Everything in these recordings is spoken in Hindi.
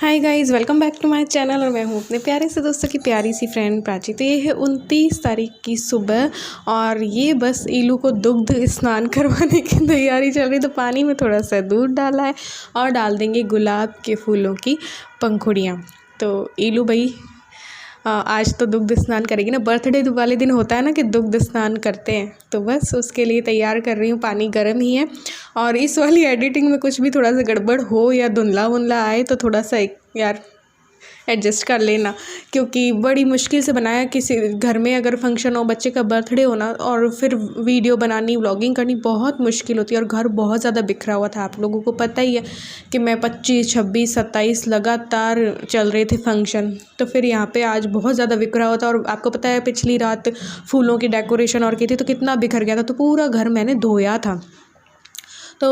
Hi guys, welcome back to my channel. और मैं हूँ अपने प्यारे से दोस्तों की प्यारी सी फ्रेंड प्राची। तो ये है 29 तारीख की सुबह और ये बस ईलू को दुग्ध स्नान करवाने की तैयारी चल रही। तो पानी में थोड़ा सा दूध डाला है और डाल देंगे गुलाब के फूलों की पंखुड़ियाँ। तो ईलू भाई आज तो दुग्ध स्नान करेगी ना। बर्थडे वाले दिन होता है ना कि दुग्ध स्नान करते हैं, तो बस उसके लिए तैयार कर रही हूँ। पानी गर्म ही है और इस वाली एडिटिंग में कुछ भी थोड़ा सा गड़बड़ हो या धुंधला वुंधला आए तो थोड़ा सा यार एडजस्ट कर लेना, क्योंकि बड़ी मुश्किल से बनाया। किसी घर में अगर फंक्शन हो, बच्चे का बर्थडे होना और फिर वीडियो बनानी, व्लॉगिंग करनी बहुत मुश्किल होती है। और घर बहुत ज़्यादा बिखरा हुआ था, आप लोगों को पता ही है कि मैं 25, 26, 27 लगातार चल रहे थे फंक्शन। तो फिर यहाँ पे आज बहुत ज़्यादा बिखरा हुआ था। और आपको पता है पिछली रात फूलों की डेकोरेशन और की थी तो कितना बिखर गया था। तो पूरा घर मैंने धोया था। तो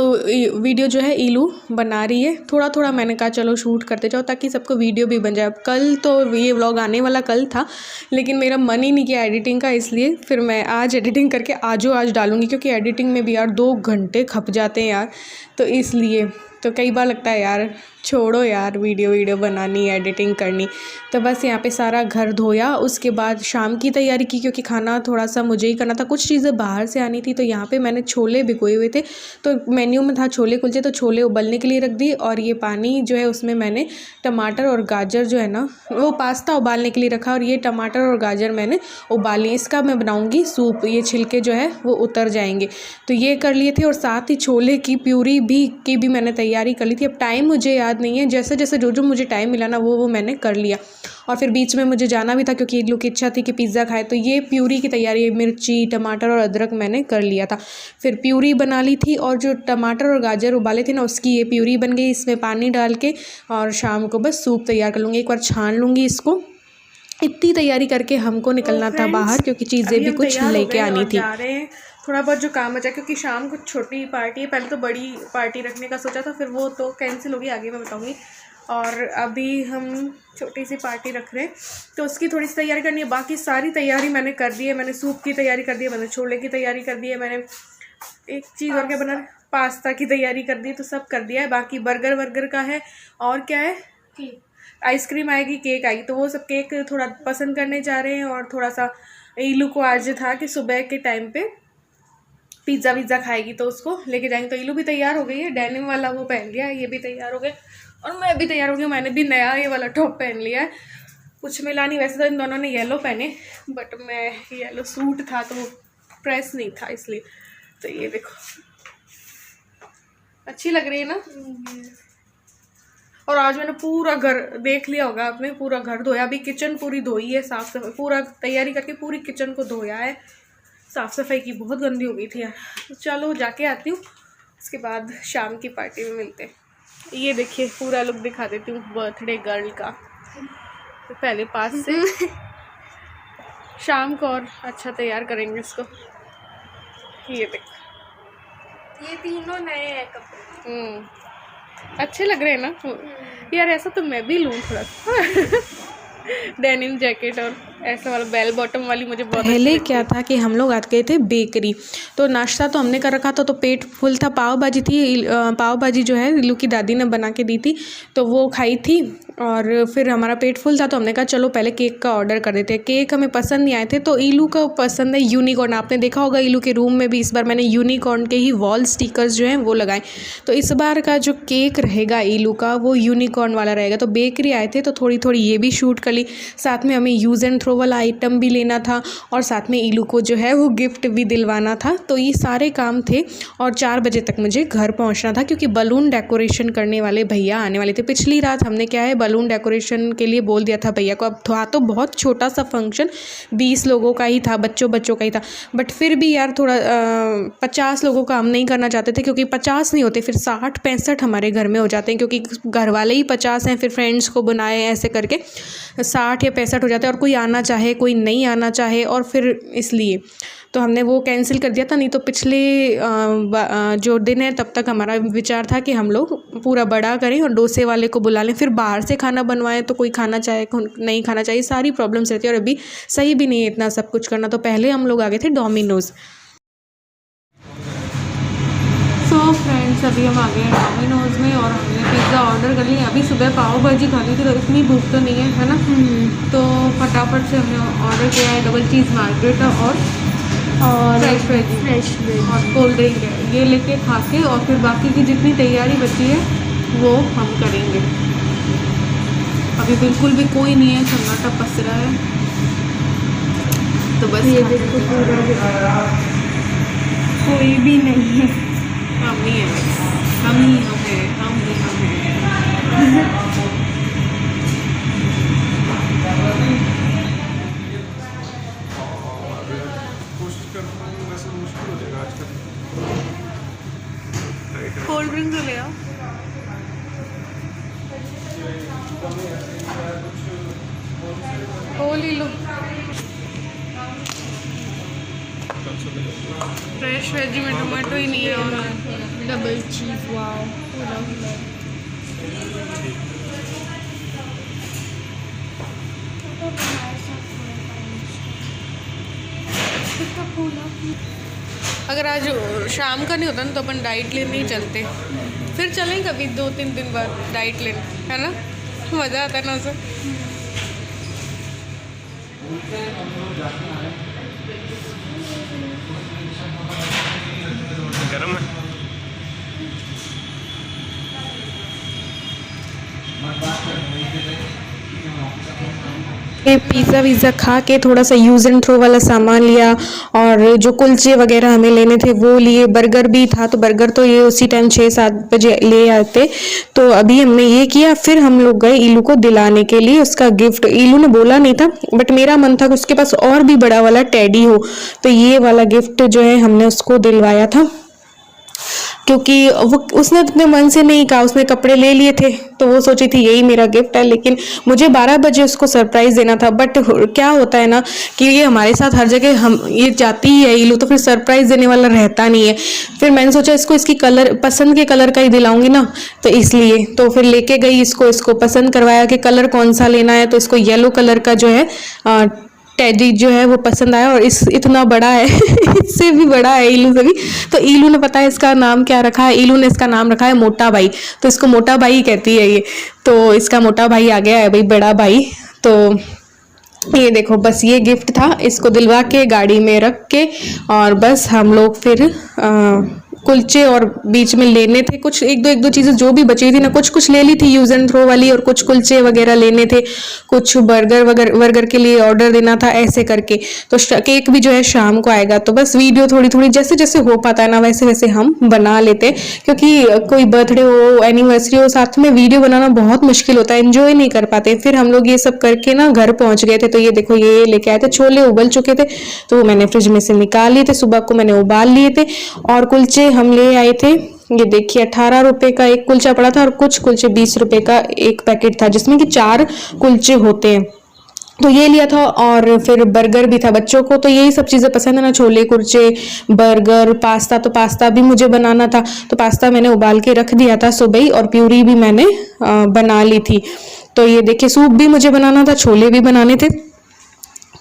वीडियो जो है ईलू बना रही है थोड़ा थोड़ा। मैंने कहा चलो शूट करते जाओ ताकि सबको वीडियो भी बन जाए। अब कल तो ये व्लॉग आने वाला कल था, लेकिन मेरा मन ही नहीं किया एडिटिंग का, इसलिए फिर मैं आज एडिटिंग करके आज डालूँगी। क्योंकि एडिटिंग में भी यार 2 घंटे खप जाते हैं यार, तो इसलिए तो कई बार लगता है यार छोड़ो यार वीडियो बनानी, एडिटिंग करनी। तो बस यहाँ पे सारा घर धोया, उसके बाद शाम की तैयारी की, क्योंकि खाना थोड़ा सा मुझे ही करना था। कुछ चीज़ें बाहर से आनी थी, तो यहाँ पे मैंने छोले भिगोए हुए थे। तो मेन्यू में था छोले कुलचे, तो छोले उबलने के लिए रख दी। और ये पानी जो है उसमें मैंने टमाटर और गाजर जो है ना, वो पास्ता उबालने के लिए रखा। और ये टमाटर और गाजर मैंने उबाली, इसका मैं बनाऊँगी सूप। ये छिलके जो है वो उतर जाएंगे, तो ये कर लिए थे। और साथ ही छोले की प्यूरी की भी मैंने तैयारी कर ली थी। अब टाइम मुझे याद नहीं है, जैसे जैसे जो मुझे टाइम मिला ना वो मैंने कर लिया। और फिर बीच में मुझे जाना भी था क्योंकि एक लोग की इच्छा थी कि पिज़्ज़ा खाए। तो ये प्यूरी की तैयारी, मिर्ची, टमाटर और अदरक मैंने कर लिया था। फिर प्यूरी बना ली थी और जो टमाटर और गाजर उबाले थे ना उसकी ये प्यूरी बन गई। इसमें पानी डाल के और शाम को बस सूप तैयार कर लूँगी। एक बार छान लूँगी इसको। इतनी तैयारी करके हमको निकलना था बाहर, क्योंकि चीज़ें भी कुछ लेके आनी थी। थोड़ा बहुत जो काम बचा, क्योंकि शाम को छोटी पार्टी है। पहले तो बड़ी पार्टी रखने का सोचा था, फिर वो तो कैंसिल होगी, आगे मैं बताऊंगी। और अभी हम छोटी सी पार्टी रख रहे हैं, तो उसकी थोड़ी सी तैयारी करनी है। बाकी सारी तैयारी मैंने कर दी है। मैंने सूप की तैयारी कर दी है, मैंने छोले की तैयारी कर दी है, मैंने एक चीज़ और क्या बना, पास्ता की तैयारी कर दी है, तो सब कर दिया है। बाकी बर्गर का है। और क्या है, आइसक्रीम आएगी, केक आएगी। तो वो सब केक थोड़ा पसंद करने जा रहे हैं। और थोड़ा सा ईलू को आज था कि सुबह के टाइम पे पिज़्ज़ा खाएगी, तो उसको लेके जाएंगे। तो ईलू भी तैयार हो गई है, डेनिम वाला वो पहन लिया है, ये भी तैयार हो गए और मैं भी तैयार हो गई। मैंने भी नया ये वाला टॉप पहन लिया है, कुछ मिला नहीं। वैसे तो इन दोनों ने येलो पहने, बट मैं येलो सूट था तो वो प्रेस नहीं था इसलिए। तो ये देखो अच्छी लग रही है ना। और आज मैंने पूरा घर, देख लिया होगा आपने, पूरा घर धोया। अभी किचन पूरी धोई है, साफ सफाई पूरा तैयारी करके पूरी किचन को धोया है। साफ़ सफाई की बहुत गंदी हो गई थी यार। तो चलो जाके आती हूँ, उसके बाद शाम की पार्टी में मिलते हैं। ये देखिए पूरा लुक दिखा देती हूँ बर्थडे गर्ल का। तो पहले पास से शाम को और अच्छा तैयार करेंगे इसको। ये देखो, ये तीनों नए हैं कपड़े, अच्छे लग रहे हैं ना यार। ऐसा तो मैं भी लूँ थोड़ा सा डेनिम जैकेट और ऐसा वाला बेल बॉटम वाली मुझे बहुत। पहले क्या था कि हम लोग आ गए थे बेकरी, तो नाश्ता तो हमने कर रखा था, तो पेट फुल था। पाव भाजी थी, पाव भाजी जो है ईलू की दादी ने बना के दी थी, तो वो खाई थी। और फिर हमारा पेट फुल था, तो हमने कहा चलो पहले केक का ऑर्डर कर देते हैं। केक हमें पसंद नहीं आए थे, तो ईलू का पसंद है यूनिकॉर्न। आपने देखा होगा ईलू के रूम में भी इस बार मैंने यूनिकॉर्न के ही वॉल स्टिकर्स जो हैं वो लगाए। तो इस बार का जो केक रहेगा ईलू का वो यूनिकॉर्न वाला रहेगा। तो बेकरी आए थे तो थोड़ी थोड़ी ये भी शूट कर ली। साथ में हमें यूज़ एंड थ्रो वाला आइटम भी लेना था और साथ में ईलू को जो है वो गिफ्ट भी दिलवाना था। तो ये सारे काम थे और 4 बजे तक मुझे घर पहुंचना था, क्योंकि बलून डेकोरेशन करने वाले भैया आने वाले थे। पिछली रात हमने क्या है बलून डेकोरेशन के लिए बोल दिया था भैया को। अब था तो बहुत छोटा सा फंक्शन, 20 लोगों का ही था, बच्चों का ही था। बट फिर भी यार थोड़ा 50 लोगों का हम नहीं करना चाहते थे, क्योंकि 50 नहीं होते, फिर 60-65 हमारे घर में हो जाते हैं, क्योंकि घर वाले ही 50 हैं, फिर फ्रेंड्स को बुलाए, ऐसे करके 60 या 65 हो जाते हैं। और कोई आना चाहे कोई नहीं आना चाहे, और फिर इसलिए तो हमने वो कैंसिल कर दिया था। नहीं तो पिछले जो दिन है तब तक हमारा विचार था कि हम लोग पूरा बड़ा करें और डोसे वाले को बुला लें, फिर बाहर से खाना बनवाएं, तो कोई खाना चाहे नहीं खाना चाहिए, सारी प्रॉब्लम्स रहती है। और अभी सही भी नहीं है इतना सब कुछ करना। तो पहले हम लोग आ गए थे डोमिनोज़। सो फ्रेंड्स अभी हम आ गए हैं डोमिनोज में और हमने पिज़्ज़ा ऑर्डर कर लिया। अभी सुबह पाव भाजी खानी थी तो इतनी भूख तो नहीं है ना। तो फटाफट से हमने ऑर्डर किया है डबल चीज़ मार्गरेटा और फ्रेश वेज और कोल्ड ड्रिंक है। ये लेके खा के और फिर बाकी की जितनी तैयारी बची है वो हम करेंगे। अभी बिल्कुल भी कोई नहीं है, सन्नाटा पस रहा है। तो बस ये देखो पूरा कोई भी नहीं है। हम ही हैं, हम ही हैं। कोल्ड ड्रिंक ले आओ। वो ले लो फ्रेश वेज में टमाटो ही नहीं है और डबल चीज वाओ अगर आज शाम का नहीं होता ना तो अपन डाइट लेने ही चलते, फिर चलें कभी 2-3 दिन बाद डाइट लेने, है ना। मज़ा आता है ना उसे। गरम है। पिज़्ज़ा वीज़ा खा के थोड़ा सा यूज़ एंड थ्रो वाला सामान लिया और जो कुलचे वगैरह हमें लेने थे वो लिए। बर्गर भी था तो बर्गर तो ये उसी टाइम 6-7 बजे ले आते। तो अभी हमने ये किया, फिर हम लोग गए ईलू को दिलाने के लिए उसका गिफ्ट। ईलू ने बोला नहीं था बट मेरा मन था कि उसके पास और भी बड़ा वाला टेडी हो, तो ये वाला गिफ्ट जो है हमने उसको दिलवाया था। क्योंकि वो उसने अपने मन से नहीं कहा, उसने कपड़े ले लिए थे तो वो सोची थी यही मेरा गिफ्ट है, लेकिन मुझे 12 बजे उसको सरप्राइज देना था। बट क्या होता है ना कि ये हमारे साथ हर जगह हम ये जाती ही है ईलू, तो फिर सरप्राइज देने वाला रहता नहीं है। फिर मैंने सोचा इसको इसकी कलर पसंद के कलर का ही दिलाऊंगी ना, तो इसलिए तो फिर लेके गई इसको पसंद करवाया कि कलर कौन सा लेना है। तो इसको येलो कलर का जो है टेडी जो है वो पसंद आया और इतना बड़ा है इससे भी बड़ा है ईलू से भी। तो ईलू ने पता है इसका नाम क्या रखा है, ईलू ने इसका नाम रखा है मोटा भाई। तो इसको मोटा भाई कहती है ये, तो इसका मोटा भाई आ गया है भाई, बड़ा भाई। तो ये देखो बस ये गिफ्ट था, इसको दिलवा के गाड़ी में रख के और बस हम लोग फिर कुलचे और बीच में लेने थे कुछ एक दो चीज़ें जो भी बची थी ना, कुछ ले ली थी यूज एंड थ्रो वाली और कुछ कुलचे वगैरह लेने थे, कुछ बर्गर के लिए ऑर्डर देना था, ऐसे करके। तो केक भी जो है शाम को आएगा। तो बस वीडियो थोड़ी जैसे जैसे हो पाता है ना वैसे वैसे हम बना लेते, क्योंकि कोई बर्थडे हो एनिवर्सरी हो साथ में वीडियो बनाना बहुत मुश्किल होता है, एंजॉय नहीं कर पाते। फिर हम लोग ये सब करके ना घर पहुंच गए थे। तो ये देखो ये लेके आए थे, छोले उबल चुके थे तो वो मैंने फ्रिज में से निकाल लिए थे, सुबह को मैंने उबाल लिए थे। और कुलचे हम ले आए थे, ये देखिए 18 रुपए का एक कुलचा पड़ा था और कुछ कुलचे 20 रुपए का एक पैकेट था जिसमें कि 4 कुलचे होते हैं, तो ये लिया था। और फिर बर्गर भी था बच्चों को, तो यही सब चीज़ें पसंद है ना, छोले कुलचे बर्गर पास्ता। तो पास्ता भी मुझे बनाना था तो पास्ता मैंने उबाल के रख दिया था सुबह ही, और प्यूरी भी मैंने बना ली थी। तो ये देखिए सूप भी मुझे बनाना था, छोले भी बनाने थे,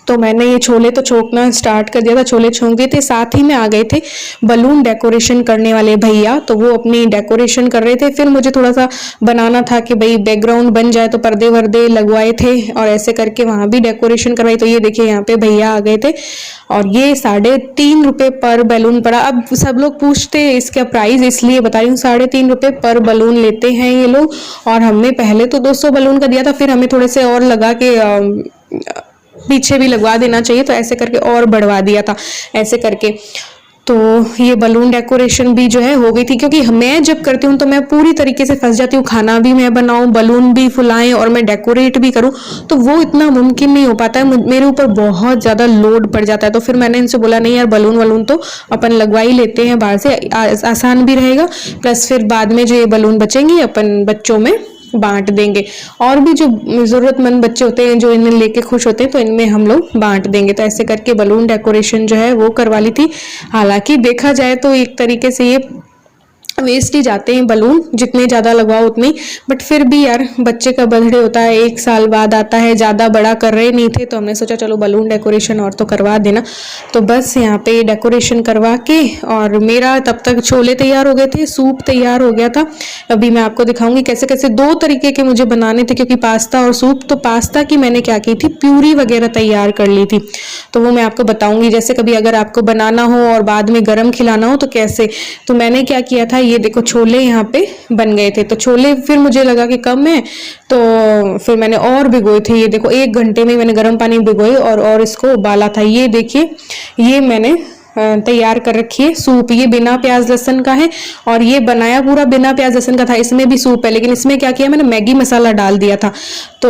तो मैंने ये छोले तो छोंकना स्टार्ट कर दिया था, छोले छोंक दिए थे। साथ ही में आ गए थे बलून डेकोरेशन करने वाले भैया, तो वो अपनी डेकोरेशन कर रहे थे। फिर मुझे थोड़ा सा बनाना था कि भाई बैकग्राउंड बन जाए, तो पर्दे वर्दे लगवाए थे और ऐसे करके वहाँ भी डेकोरेशन करवाई। तो ये देखिए यहाँ पे भैया आ गए थे और ये 3.5 रुपये पर बैलून पड़ा। अब सब लोग पूछते हैं इसका प्राइस, इसलिए बता रही हूँ 3.5 रुपये पर बैलून लेते हैं ये लोग। और हमने पहले तो 200 बैलून का दिया था, फिर हमें थोड़े से और लगा के पीछे भी लगवा देना चाहिए, तो ऐसे करके और बढ़वा दिया था ऐसे करके। तो ये बलून डेकोरेशन भी जो है हो गई थी, क्योंकि मैं जब करती हूँ तो मैं पूरी तरीके से फंस जाती हूँ, खाना भी मैं बनाऊँ, बलून भी फुलाएं और मैं डेकोरेट भी करूँ, तो वो इतना मुमकिन नहीं हो पाता है, मेरे ऊपर बहुत ज़्यादा लोड पड़ जाता है। तो फिर मैंने इनसे बोला नहीं यार बलून तो अपन लगवा ही लेते हैं बाहर से, आसान भी रहेगा, प्लस फिर बाद में जो ये बलून बचेंगे अपन बच्चों में बांट देंगे। और भी जो ज़रूरतमंद बच्चे होते हैं जो इन्हें लेके खुश होते हैं तो इनमें हम लोग बांट देंगे। तो ऐसे करके बलून डेकोरेशन जो है वो करवा ली थी। हालांकि देखा जाए तो एक तरीके से ये वेस्ट ही जाते हैं बलून, जितने ज़्यादा लगवाओ उतने। बट फिर भी यार बच्चे का बर्थडे होता है, 1 साल बाद आता है, ज़्यादा बड़ा कर रहे नहीं थे तो हमने सोचा चलो बलून डेकोरेशन और तो करवा देना। तो बस यहाँ पे डेकोरेशन करवा के, और मेरा तब तक छोले तैयार हो गए थे, सूप तैयार हो गया था। अभी मैं आपको दिखाऊंगी कैसे कैसे 2 तरीके के मुझे बनाने थे, क्योंकि पास्ता और सूप। तो पास्ता की मैंने क्या की थी, प्यूरी वगैरह तैयार कर ली थी, तो वो मैं आपको बताऊंगी। जैसे कभी अगर आपको बनाना हो और बाद में गरम खिलाना हो तो कैसे। तो मैंने क्या किया था, ये देखो छोले यहाँ पे बन गए थे। तो छोले फिर मुझे लगा कि कम है, तो फिर मैंने और भिगोए थे। ये देखो 1 घंटे में मैंने गर्म पानी में भिगोए और इसको उबाला था। ये देखिए, ये मैंने तैयार कर रखी है सूप। ये बिना प्याज लहसुन का है, और ये बनाया पूरा बिना प्याज लहसुन का था। इसमें भी सूप है, लेकिन इसमें क्या किया मैंने, मैगी मसाला डाल दिया था। तो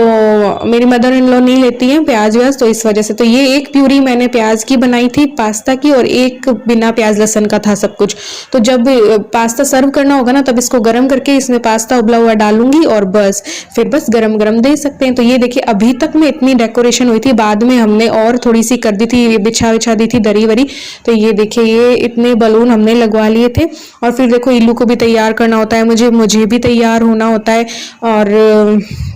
मेरी मदर इन लॉ नहीं लेती हैं प्याज व्याज, तो इस वजह से। तो ये एक प्यूरी मैंने प्याज की बनाई थी पास्ता की, और एक बिना प्याज लहसुन का था सब कुछ। तो जब पास्ता सर्व करना होगा ना, तब इसको गर्म करके इसमें पास्ता उबला हुआ डालूंगी, और बस फिर बस गरम गरम दे सकते हैं। तो ये देखिए, अभी तक में इतनी डेकोरेशन हुई थी, बाद में हमने और थोड़ी सी कर दी थी, बिछा दी थी दरी वरी। तो ये देखिए, ये इतने बलून हमने लगवा लिए थे। और फिर देखो इल्लू को भी तैयार करना होता है, मुझे भी तैयार होना होता है, और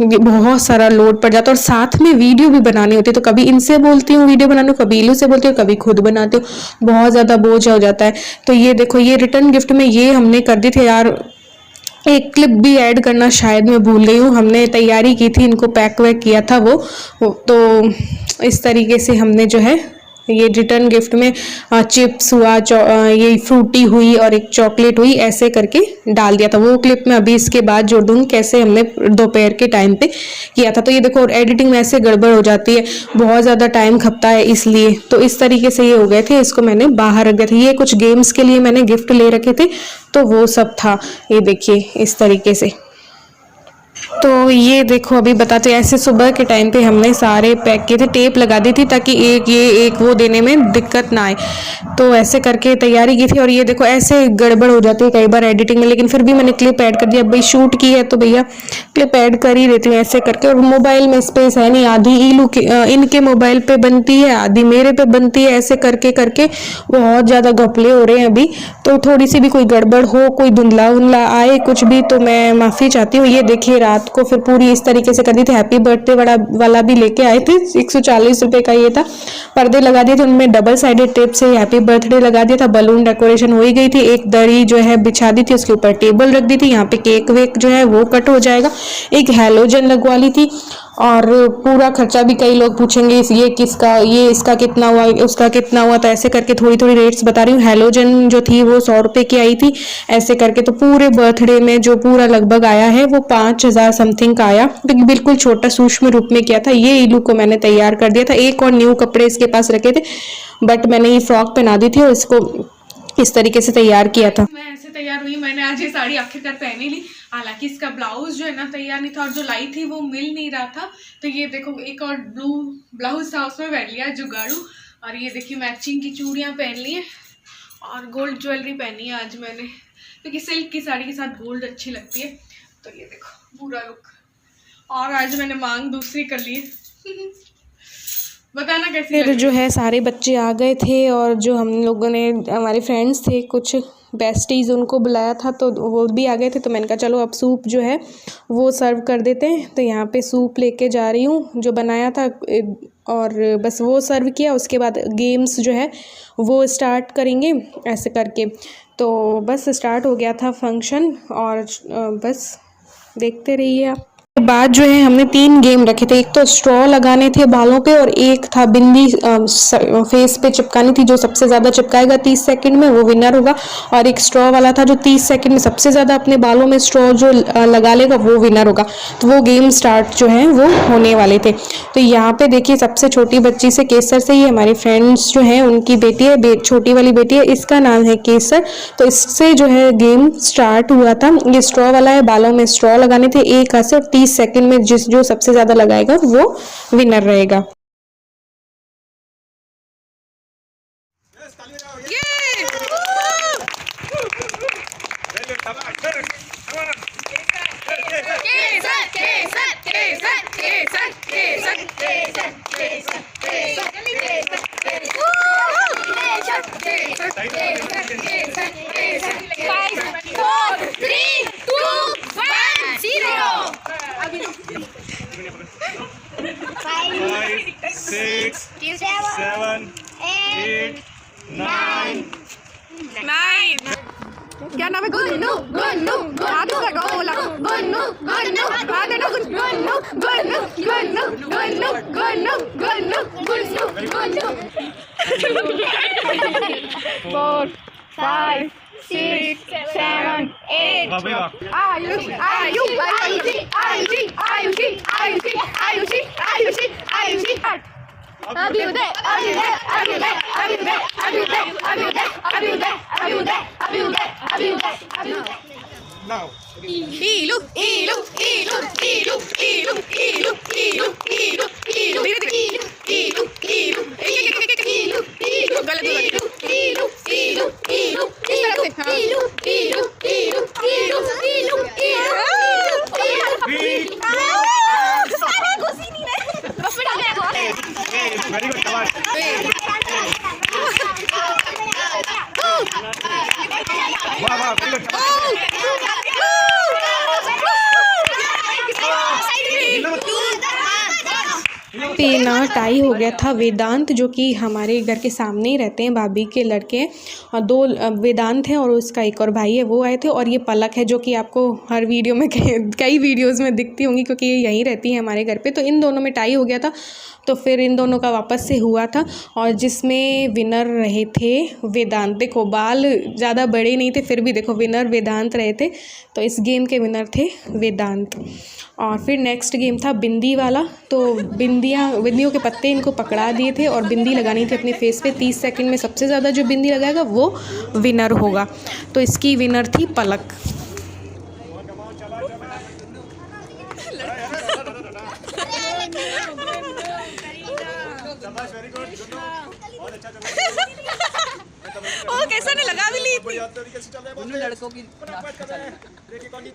बहुत सारा लोड पड़ जाता है। और साथ में वीडियो भी बनानी होती है, तो कभी इनसे बोलती हूँ वीडियो बनाने को, कभी इल्लू से बोलती हूँ, कभी खुद बनाती हूँ। बहुत ज़्यादा बोझ हो जाता है। तो ये देखो, ये रिटर्न गिफ्ट में ये हमने कर दी थी यार। एक क्लिप भी ऐड करना शायद मैं भूल गई हूँ। हमने तैयारी की थी, इनको पैक वैक किया था वो। तो इस तरीके से हमने जो है ये रिटर्न गिफ्ट में चिप्स हुआ, ये फ्रूटी हुई, और एक चॉकलेट हुई, ऐसे करके डाल दिया था। वो क्लिप मैं अभी इसके बाद जोड़ दूंगी, कैसे हमने दोपहर के टाइम पे किया था। तो ये देखो, एडिटिंग में ऐसे गड़बड़ हो जाती है, बहुत ज़्यादा टाइम खपता है इसलिए। तो इस तरीके से ये हो गए थे, इसको मैंने बाहर रख दिया था। ये कुछ गेम्स के लिए मैंने गिफ्ट ले रखे थे, तो वो सब था। ये देखिए इस तरीके से। तो ये देखो, अभी बताते ऐसे सुबह के टाइम पे हमने सारे पैक किए थे, टेप लगा दी थी ताकि एक ये एक वो देने में दिक्कत ना आए। तो ऐसे करके तैयारी की थी। और ये देखो ऐसे गड़बड़ हो जाती है कई बार एडिटिंग में, लेकिन फिर भी मैंने क्लिप ऐड कर दिया। भाई शूट की है तो भैया क्लिप ऐड कर ही देती हूँ ऐसे करके। और मोबाइल में स्पेस है नहीं, आधी ईलू के इनके मोबाइल पे बनती है, आधी मेरे पे बनती है। ऐसे करके करके बहुत ज़्यादा घपले हो रहे हैं अभी। तो थोड़ी सी भी कोई गड़बड़ हो, कोई धुंधला उंधला आए कुछ भी, तो मैं माफ़ी चाहती हूँ। ये देखिए, रात को फिर पूरी इस तरीके से कर दी थी। हैप्पी बर्थडे वाला भी लेके आए थे, 140 रुपए का ये था। पर्दे लगा दिए थे, उनमें डबल साइडेड टेप से हैप्पी बर्थडे लगा दिया था। बलून डेकोरेशन हो ही गई थी। एक दरी जो है बिछा दी थी, उसके ऊपर टेबल रख दी थी। यहाँ पे केक वेक जो है वो कट हो जाएगा। एक हैलोजन लगवा ली थी। और पूरा खर्चा भी कई लोग पूछेंगे, ये किसका, ये इसका कितना हुआ, उसका कितना हुआ। तो ऐसे करके थोड़ी थोड़ी रेट्स बता रही हूँ। हैलोजन जो थी वो 100 रुपए की आई थी, ऐसे करके। तो पूरे बर्थडे में जो पूरा लगभग आया है वो 5000 समथिंग का आया, क्योंकि बिल्कुल छोटा सूक्ष्म रूप में किया था। ये इलू को मैंने तैयार कर दिया था। एक और न्यू कपड़े इसके पास रखे थे, बट मैंने ये फ्रॉक पहना दी थी और इसको इस तरीके से तैयार किया था। मैं ऐसे तैयार हुई, मैंने आज ये साड़ी आखिरकार पहन ही ली। हालांकि इसका ब्लाउज जो है ना तैयार नहीं था, और जो लाई थी वो मिल नहीं रहा था। तो ये देखो, एक और ब्लू ब्लाउज था, उसमें पहन लिया जुगाड़ू। और ये देखिए, मैचिंग की चूड़ियाँ पहन ली है, और गोल्ड ज्वेलरी पहनी है आज मैंने, क्योंकि सिल्क की साड़ी के साथ गोल्ड अच्छी लगती है। तो ये देखो पूरा लुक। और आज मैंने मांग दूसरी कर ली है। बताना कैसी फिर जो है सारे बच्चे आ गए थे, और जो हम लोगों ने, हमारे फ्रेंड्स थे कुछ बेस्टीज, उनको बुलाया था, तो वो भी आ गए थे। तो मैंने कहा चलो अब सूप जो है वो सर्व कर देते हैं। तो यहाँ पे सूप लेके जा रही हूँ जो बनाया था, और बस वो सर्व किया। उसके बाद गेम्स जो है वो स्टार्ट करेंगे ऐसे करके। तो बस स्टार्ट हो गया था फंक्शन, और बस देखते रहिए आप। बाद जो है हमने 3 गेम रखे थे। एक तो स्ट्रॉ लगाने थे बालों पे, और एक था बिंदी फेस पे चिपकानी थी। जो सबसे ज़्यादा चिपकाएगा 30 सेकंड में वो विनर होगा। और एक स्ट्रॉ वाला था जो 30 सेकंड में सबसे ज़्यादा अपने बालों में स्ट्रॉ जो लगा लेगा वो विनर होगा। तो वो गेम स्टार्ट जो है वो होने वाले थे। तो यहाँ पे देखिए, सबसे छोटी बच्ची से, केसर से, ही हमारी फ्रेंड्स जो है उनकी बेटी है, छोटी वाली बेटी है, इसका नाम है केसर। तो इससे जो है गेम स्टार्ट हुआ था। ये स्ट्रॉ वाला है, बालों में स्ट्रॉ लगाने थे एक हाथ से, और 30 सेकंड में जो सबसे ज्यादा लगाएगा वो विनर रहेगा। 5, 6, 7, 8, 9. 9 क्या नाम है? गुन्नू गुन्नू हाथ में लगाओ बोला गुन्नू गुन्नू हाथ में गुन्नू गुन्नू गुन्नू गुन्नू गुन्नू गुन्नू गुन्नू 4 5 6 7 8 आयुषी आयुषी आयुषी आयुषी आयुषी आयुषी आयुषी आयुषी आयुषी अभ्युदय अभ्युदय अभ्युदय अभ्युदय अभ्युदय अभ्युदय अभ्युदय अभ्युदय अभ्युदय अभ्युदय अभ्युदय Now. इलू इलू इलू इलू इलू इलू इलू इलू इलू इलू इलू इलू इलू गलत इलू इलू इलू इलू इस तरह से इलू इलू इलू इलू इलू घुसी नहीं रहे बस डाल Very good. Come on. Wow, very good. पे ना टाई हो गया था। वेदांत जो कि हमारे घर के सामने ही रहते हैं, भाभी के लड़के, और 2 वेदांत हैं और उसका एक और भाई है, वो आए थे। और ये पलक है जो कि आपको हर वीडियो में कई वीडियोस में दिखती होंगी क्योंकि ये यहीं रहती है हमारे घर पे। तो इन दोनों में टाई हो गया था, तो फिर इन दोनों का वापस से हुआ था और जिसमें विनर रहे थे वेदांत। देखो बाल ज़्यादा बड़े नहीं थे फिर भी देखो विनर वेदांत रहे थे, तो इस गेम के विनर थे वेदांत। और फिर नेक्स्ट गेम था बिंदी वाला। तो बिंदियों के पत्ते इनको पकड़ा दिए थे और बिंदी लगानी थी अपने फेस पे। 30 सेकंड में सबसे ज़्यादा जो बिंदी लगाएगा वो विनर होगा। तो इसकी विनर थी पलक। ओ कैसा ने लगा भी ली दोनों लड़कों की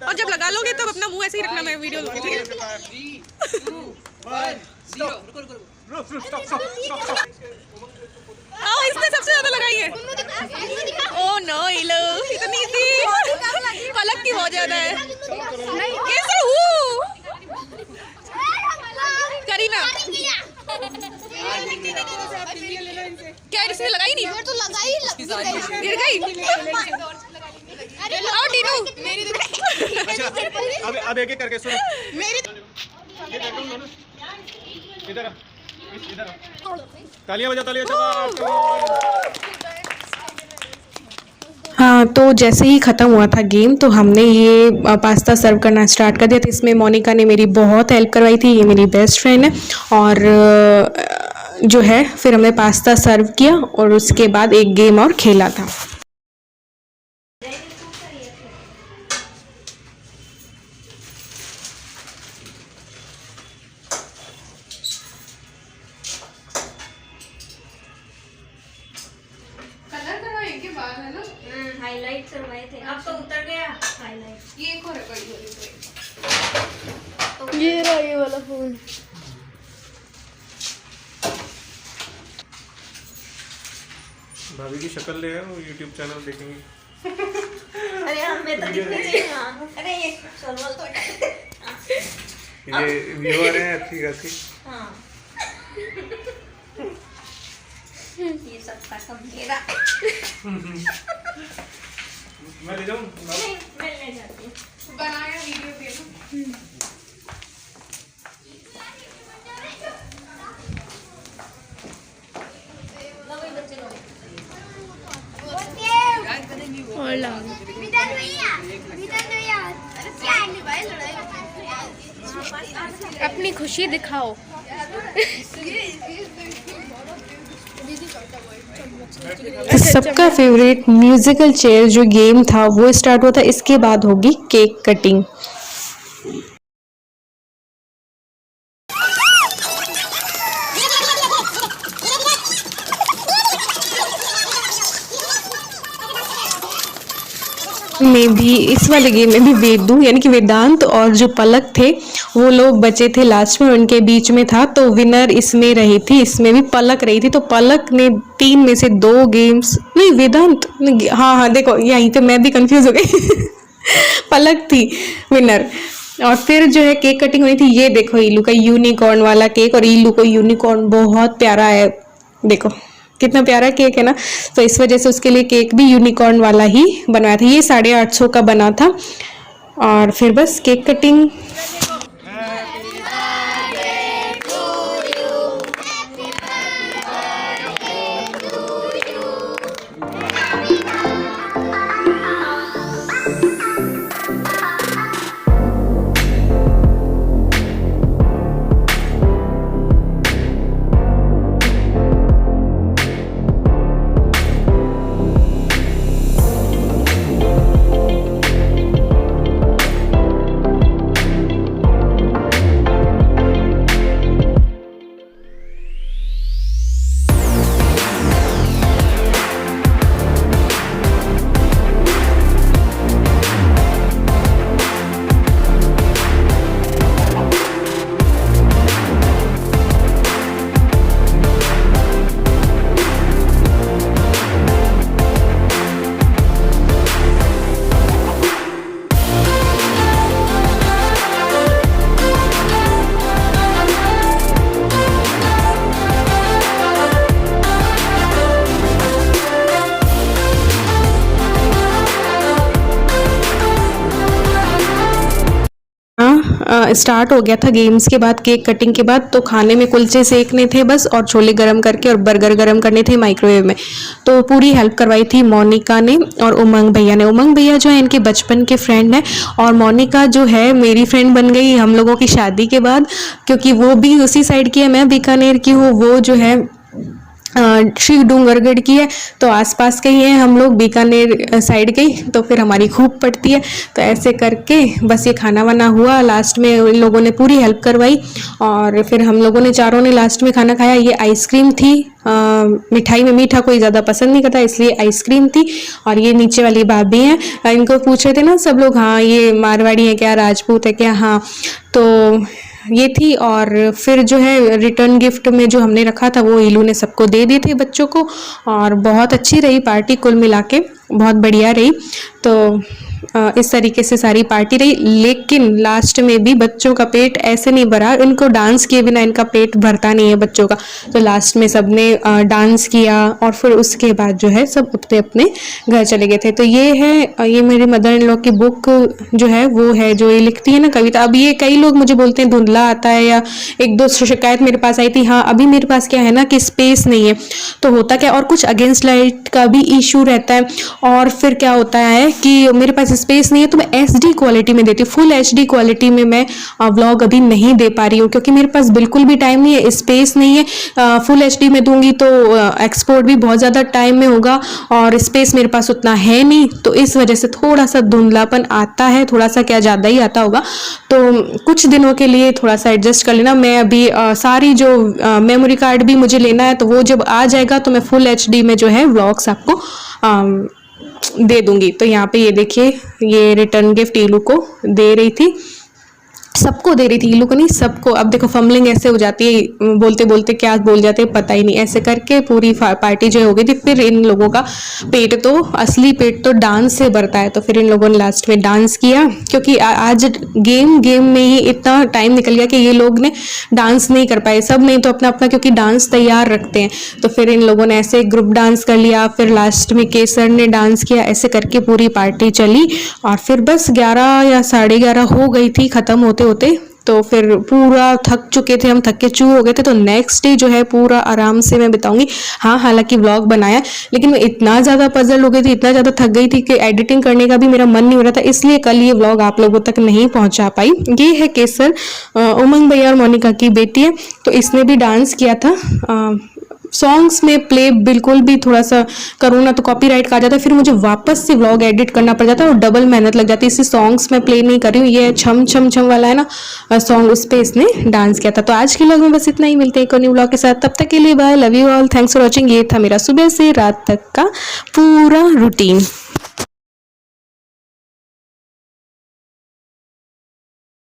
और जब लगा लोगे तो अपना मुंह ऐसे ही रखना, मैं वीडियो लूंगी, ठीक है? 3, 2, 1 0 रुको आओ इसने सबसे ज्यादा लगाई है। ओ नो इलो इतनी थी, पलक की बहुत ज्यादा है। कैसे हूँ करीना? क्या इसने लगाई नहीं? तो लगाई गिर गई। आओ टीनू अब एक एक करके सुनो। इधर तालियां बजा, तालियां हाँ, तो जैसे ही ख़त्म हुआ था गेम तो हमने ये पास्ता सर्व करना स्टार्ट कर दिया था। इसमें मोनिका ने मेरी बहुत हेल्प करवाई थी, ये मेरी बेस्ट फ्रेंड है। और जो है फिर हमने पास्ता सर्व किया और उसके बाद एक गेम और खेला था। कलर करवाए के बाल है ना, हाईलाइट करवाए थे, अब तो उतर गया हाईलाइट। ये एक और है ये रहा ये वाला फोन। भाभी की शक्ल ले आए, वो YouTube चैनल देखेंगे। अरे हमें तो दिखनी चाहिए। हाँ अरे ये सलवार तो ये व्यूअर हैं अच्छी खासी। हाँ ये सब खत्म मेरा। मैं ले जाऊं? नहीं मैं ले जाती हूँ। बनाया वीडियो पे ना। और लाओ अपनी खुशी दिखाओ। सबका फेवरेट म्यूजिकल चेयर जो गेम था वो स्टार्ट हुआ था। इसके बाद होगी केक कटिंग। में भी इस वाले गेम में भी वेदू यानी कि वेदांत और जो पलक थे वो लोग बचे थे लास्ट में, उनके बीच में था। तो विनर इसमें रही थी, इसमें भी पलक रही थी। तो पलक ने 3 में से 2 गेम्स, नहीं वेदांत, हाँ देखो यहीं पे मैं भी कंफ्यूज हो गई पलक थी विनर। और फिर जो है केक कटिंग हुई थी। ये देखो इलू का यूनिकॉर्न वाला केक, और इलू को यूनिकॉर्न बहुत प्यारा है, देखो कितना प्यारा केक है ना। तो इस वजह से उसके लिए केक भी यूनिकॉर्न वाला ही बनवाया था। ये 850 का बना था। और फिर बस केक कटिंग। स्टार्ट हो गया था गेम्स के बाद, केक कटिंग के बाद। तो खाने में कुलचे सेकने थे बस, और छोले गरम करके और बर्गर गरम करने थे माइक्रोवेव में। तो पूरी हेल्प करवाई थी मोनिका ने और उमंग भैया ने। उमंग भैया जो है इनके बचपन के फ्रेंड हैं, और मोनिका जो है मेरी फ्रेंड बन गई हम लोगों की शादी के बाद, क्योंकि वो भी उसी साइड की है, मैं बीकानेर की हूँ, वो जो है श्री डूंगरगढ़ की है। तो आसपास के ही हैं हम लोग, बीकानेर साइड के ही, तो फिर हमारी खूब पड़ती है। तो ऐसे करके बस ये खाना वाना हुआ, लास्ट में इन लोगों ने पूरी हेल्प करवाई, और फिर हम लोगों ने चारों ने लास्ट में खाना खाया। ये आइसक्रीम थी, मिठाई में मीठा कोई ज़्यादा पसंद नहीं करता, इसलिए आइसक्रीम थी। और ये नीचे वाली भाभी हैं, इनको पूछ रहे थे ना सब लोग, हाँ ये मारवाड़ी है क्या, राजपूत है क्या, हाँ तो ये थी। और फिर जो है रिटर्न गिफ्ट में जो हमने रखा था वो इलू ने सबको दे दिए थे बच्चों को। और बहुत अच्छी रही पार्टी, कुल मिला के बहुत बढ़िया रही। तो इस तरीके से सारी पार्टी रही, लेकिन लास्ट में भी बच्चों का पेट ऐसे नहीं भरा, इनको डांस किए बिना इनका पेट भरता नहीं है बच्चों का। तो लास्ट में सबने डांस किया, और फिर उसके बाद जो है सब अपने अपने घर चले गए थे। तो ये है, ये मेरे मदर इन लॉ की बुक जो है वो है, जो ये लिखती है ना कविता। अब ये कई लोग मुझे बोलते हैं धुंधला आता है, या एक दो शिकायत मेरे पास आई थी। हाँ अभी मेरे पास क्या है ना कि स्पेस नहीं है, तो होता क्या, और कुछ अगेंस्ट लाइट का भी इशू रहता है। और फिर क्या होता है कि मेरे पास स्पेस नहीं है, तो मैं HD क्वालिटी में देती हूँ। फुल HD क्वालिटी में मैं व्लॉग अभी नहीं दे पा रही हूँ, क्योंकि मेरे पास बिल्कुल भी टाइम नहीं है, स्पेस नहीं है। फुल HD में दूंगी तो एक्सपोर्ट भी बहुत ज़्यादा टाइम में होगा, और स्पेस मेरे पास उतना है नहीं। तो इस वजह से थोड़ा सा धुंधलापन आता है, थोड़ा सा क्या ज़्यादा ही आता होगा। तो कुछ दिनों के लिए थोड़ा सा एडजस्ट कर लेना। मैं अभी सारी जो मेमोरी कार्ड भी मुझे लेना है, तो वो जब आ जाएगा तो मैं फुल HD में जो है व्लॉग्स आपको दे दूंगी। तो यहाँ पे ये देखिए, ये रिटर्न गिफ्ट इलू को दे रही थी, सबको दे रही थी, इलू को नहीं सबको। अब देखो फम्बलिंग ऐसे हो जाती है, बोलते बोलते क्या बोल जाते हैं पता ही नहीं। ऐसे करके पूरी पार्टी जो हो गई थी। फिर इन लोगों का पेट तो, असली पेट तो डांस से भरता है। तो फिर इन लोगों ने लास्ट में डांस किया, क्योंकि आज गेम में ही इतना टाइम निकल गया कि ये लोग ने डांस नहीं कर पाए सब, नहीं तो अपना अपना क्योंकि डांस तैयार रखते हैं। तो फिर इन लोगों ने ऐसे ग्रुप डांस कर लिया, फिर लास्ट में केसर ने डांस किया, ऐसे करके पूरी पार्टी चली। और फिर बस 11 या 11:30 हो गई थी ख़त्म होते होते। तो फिर पूरा थक चुके थे हम, थक के चूर हो गए थे। तो नेक्स्ट डे जो है पूरा आराम से मैं बिताऊंगी। हाँ हालांकि व्लॉग बनाया, लेकिन मैं इतना ज़्यादा पजल हो गई थी, इतना ज़्यादा थक गई थी कि एडिटिंग करने का भी मेरा मन नहीं हो रहा था, इसलिए कल ये व्लॉग आप लोगों तक नहीं पहुंचा पाई। ये है केसर, उमंग भैया और मोनिका की बेटी है। तो इसने भी डांस किया था। सॉन्ग्स में प्ले बिल्कुल भी थोड़ा सा करूँ ना तो कॉपीराइट का आ जाता है, फिर मुझे वापस से व्लॉग एडिट करना पड़ जाता है और डबल मेहनत लग जाती है। इससे सॉन्ग्स में प्ले नहीं कर रही हूँ। ये छम छम छम वाला है ना सॉन्ग, उस पर इसने डांस किया था। तो आज के व्लॉग में बस इतना ही, मिलते हैं एक और न्यू व्लॉग के साथ। तब तक के लिए bye, love you all, thanks for watching. ये था मेरा सुबह से रात तक का पूरा रूटीन।